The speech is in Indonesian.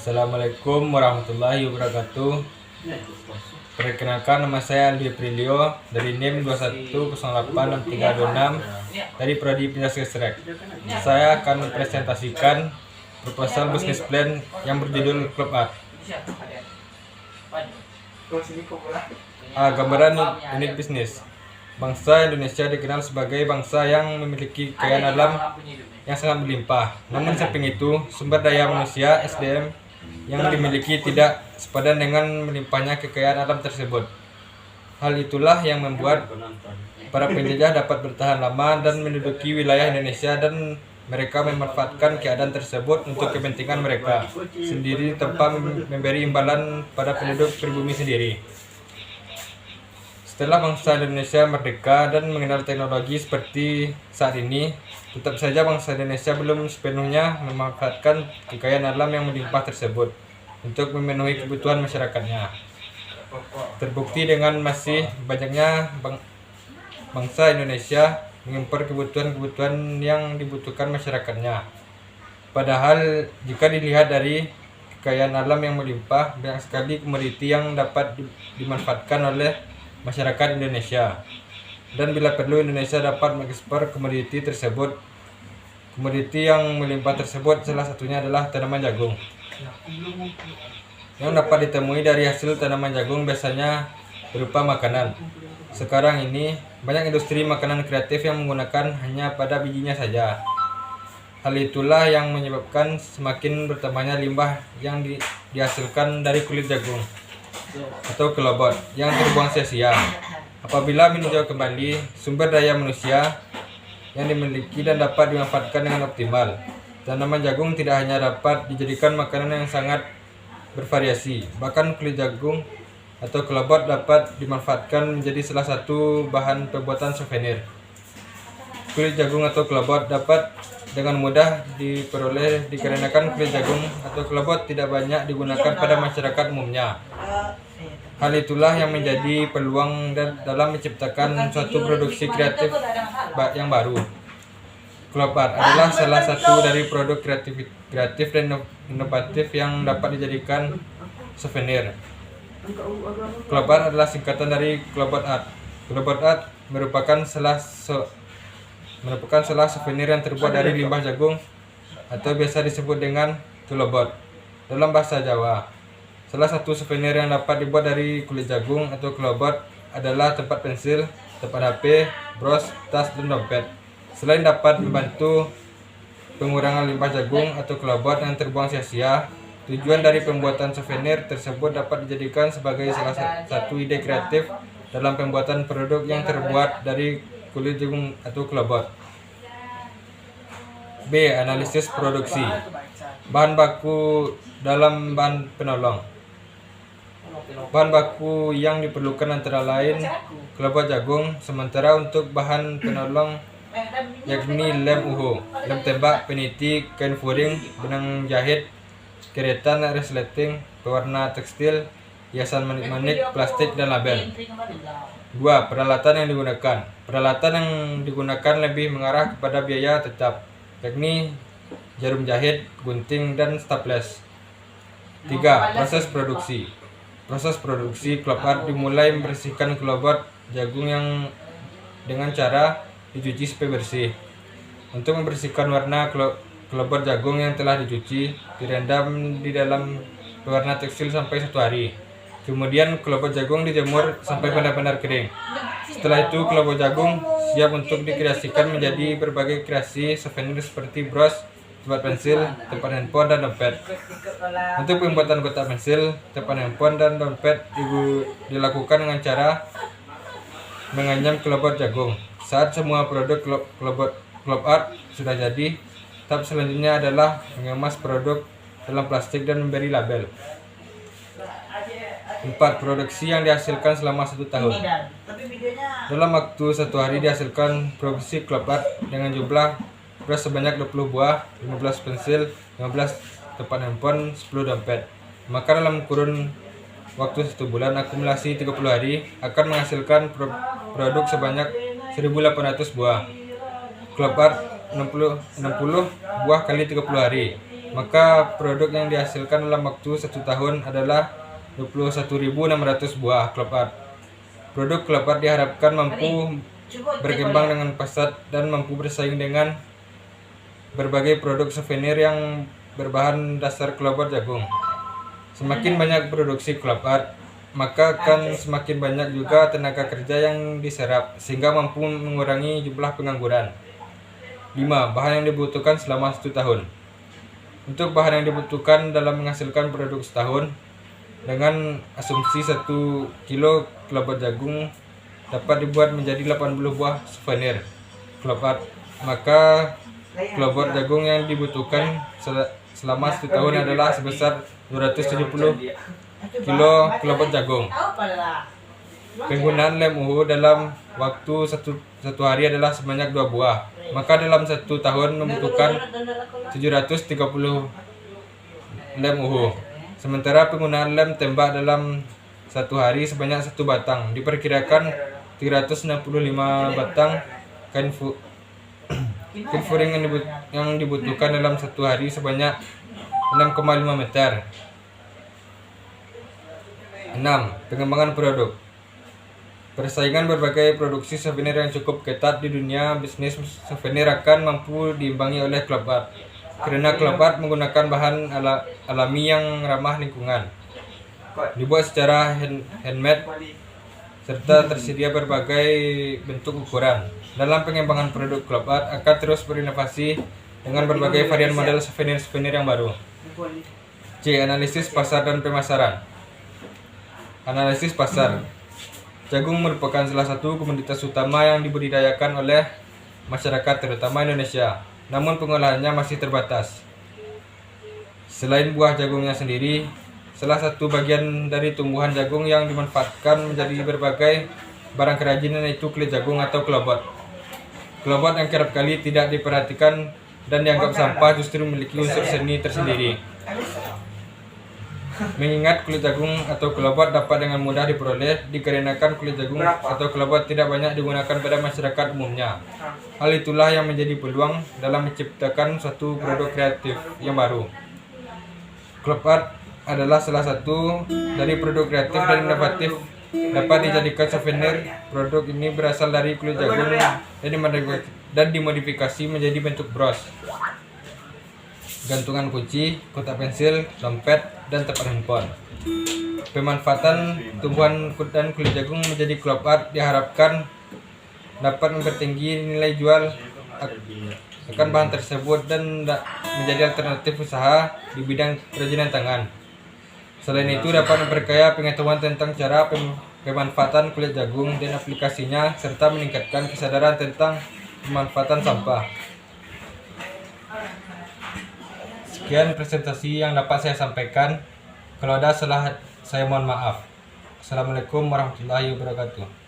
Assalamualaikum warahmatullahi wabarakatuh. Perkenalkan, nama saya Aldi Prilio dari NIM 21086326 dari Prodi Pindah Gesrek. Saya akan mempresentasikan proposal business plan yang berjudul Club Art. Gambaran unit bisnis. Bangsa Indonesia dikenal sebagai bangsa yang memiliki kekayaan alam yang sangat berlimpah. Namun samping itu, sumber daya manusia (SDM) yang dimiliki tidak sepadan dengan melimpahnya kekayaan alam tersebut. Hal itulah yang membuat para penjajah dapat bertahan lama dan menduduki wilayah Indonesia, dan mereka memanfaatkan keadaan tersebut untuk kepentingan mereka sendiri tanpa memberi imbalan pada penduduk pribumi sendiri. Setelah bangsa Indonesia merdeka dan mengenal teknologi seperti saat ini, tetap saja bangsa Indonesia belum sepenuhnya memanfaatkan kekayaan alam yang melimpah tersebut untuk memenuhi kebutuhan masyarakatnya. Terbukti dengan masih banyaknya bangsa Indonesia mengimpor kebutuhan-kebutuhan yang dibutuhkan masyarakatnya. Padahal jika dilihat dari kekayaan alam yang melimpah, banyak sekali komoditi yang dapat dimanfaatkan oleh masyarakat Indonesia, dan bila perlu Indonesia dapat mengekspor komoditi tersebut. Komoditi yang melimpah tersebut salah satunya adalah tanaman jagung. Yang dapat ditemui dari hasil tanaman jagung biasanya berupa makanan. Sekarang ini banyak industri makanan kreatif yang menggunakan hanya pada bijinya saja. Hal itulah yang menyebabkan semakin bertambahnya limbah yang dihasilkan dari kulit jagung atau kelobot yang terbuang sia-sia. Apabila meninjau kembali sumber daya manusia yang dimiliki dan dapat dimanfaatkan dengan optimal, tanaman jagung tidak hanya dapat dijadikan makanan yang sangat bervariasi, bahkan kulit jagung atau kelobot dapat dimanfaatkan menjadi salah satu bahan pembuatan souvenir. Kulit jagung atau kelobot dapat dengan mudah diperoleh dikarenakan kulit jagung atau kelobot tidak banyak digunakan pada masyarakat umumnya. Hal itulah yang menjadi peluang dalam menciptakan suatu produksi kreatif yang baru. Club Art adalah salah satu dari produk kreatif dan inovatif yang dapat dijadikan souvenir. Club Art adalah singkatan dari Global Art. Global Art merupakan salah souvenir yang terbuat dari limbah jagung atau biasa disebut dengan kelobot dalam bahasa Jawa. Salah satu souvenir yang dapat dibuat dari kulit jagung atau kelobot adalah tempat pensil, tempat HP, bros, tas, dan dompet. Selain dapat membantu pengurangan limbah jagung atau kelobot yang terbuang sia-sia, tujuan dari pembuatan souvenir tersebut dapat dijadikan sebagai salah satu ide kreatif dalam pembuatan produk yang terbuat dari kulit jagung atau kelobot. B. Analisis produksi. Bahan baku dalam bahan penolong. Bahan baku yang diperlukan antara lain kelobot jagung, sementara untuk bahan penolong yakni lem uhu, lem tembak, peniti, kain furing, benang jahit, keretan, resleting, pewarna tekstil, hiasan manik-manik, plastik, dan label. 2. Peralatan yang digunakan. Peralatan yang digunakan lebih mengarah kepada biaya tetap, yakni jarum jahit, gunting, dan staples. 3. Proses produksi. Proses produksi Club Art dimulai membersihkan kelobot jagung yang dengan cara dicuci supaya bersih. Untuk membersihkan warna kelobot jagung yang telah dicuci, direndam di dalam pewarna tekstil sampai 1 hari. Kemudian kelobot jagung dijemur sampai benar-benar kering. Setelah itu kelobot jagung siap untuk dikreasikan menjadi berbagai kreasi souvenir seperti bros, tempat pensil, tempat handphone, dan dompet. Untuk pembuatan kotak pensil, tempat handphone, dan dompet dilakukan dengan cara menganyam kelobot jagung. Saat semua produk Club Art sudah jadi, tahap selanjutnya adalah mengemas produk dalam plastik dan memberi label. 4. Produksi yang dihasilkan selama 1 tahun. Dalam waktu 1 hari dihasilkan produksi Club Art dengan jumlah bros sebanyak 20 buah, 15 pensil, 15 tempat handphone, 10 dompet. Maka dalam kurun waktu 1 bulan akumulasi 30 hari akan menghasilkan produk sebanyak 1800 buah. Club Art 60 buah kali 30 hari maka produk yang dihasilkan dalam waktu 1 tahun adalah 21.600 buah club art. Produk club art diharapkan mampu berkembang dengan pesat dan mampu bersaing dengan berbagai produk souvenir yang berbahan dasar club art jagung. Semakin banyak produksi club art, maka akan semakin banyak juga tenaga kerja yang diserap sehingga mampu mengurangi jumlah pengangguran. 5. Bahan yang dibutuhkan selama 1 tahun. Untuk bahan yang dibutuhkan dalam menghasilkan produk setahun, dengan asumsi 1 kilo club art jagung dapat dibuat menjadi 80 buah souvenir club art, maka club art jagung yang dibutuhkan selama 1 tahun adalah sebesar 270 kilo club art jagung. Penggunaan lem UHU dalam waktu satu hari adalah sebanyak 2 buah, maka dalam 1 tahun membutuhkan 730 lem UHU. Sementara penggunaan lem tembak dalam 1 hari sebanyak 1 batang, diperkirakan 365 batang kain furing yang dibutuhkan dalam 1 hari sebanyak 6,5 meter. 6. Pengembangan produk. Persaingan berbagai produksi souvenir yang cukup ketat di dunia bisnis souvenir akan mampu diimbangi oleh club art, karena club art menggunakan bahan alami yang ramah lingkungan, dibuat secara handmade, serta tersedia berbagai bentuk ukuran. Dalam pengembangan produk club art akan terus berinovasi dengan berbagai varian model souvenir yang baru. C. Analisis pasar dan pemasaran. Analisis pasar. Jagung merupakan salah satu komoditas utama yang dibudidayakan oleh masyarakat terutama Indonesia, namun pengolahannya masih terbatas. Selain buah jagungnya sendiri, salah satu bagian dari tumbuhan jagung yang dimanfaatkan menjadi berbagai barang kerajinan yaitu kulit jagung atau klobot. Klobot yang kerap kali tidak diperhatikan dan dianggap sampah justru memiliki unsur seni tersendiri. Mengingat kulit jagung atau klobot dapat dengan mudah diperoleh dikarenakan kulit jagung atau klobot tidak banyak digunakan pada masyarakat umumnya. Hal itulah yang menjadi peluang dalam menciptakan suatu produk kreatif yang baru. Club art adalah salah satu dari produk kreatif dan inovatif dapat dijadikan souvenir. Produk ini berasal dari kulit jagung dan dimodifikasi menjadi bentuk bros, gantungan kunci, kotak pensil, dompet, dan tempat handphone. Pemanfaatan tumbuhan dan kulit jagung menjadi club art diharapkan dapat mempertinggi nilai jual akan bahan tersebut dan menjadi alternatif usaha di bidang kerajinan tangan. Selain itu dapat memperkaya pengetahuan tentang cara pemanfaatan kulit jagung dan aplikasinya serta meningkatkan kesadaran tentang pemanfaatan sampah. Sekian presentasi yang dapat saya sampaikan. Kalau ada salah, saya mohon maaf. Assalamualaikum warahmatullahi wabarakatuh.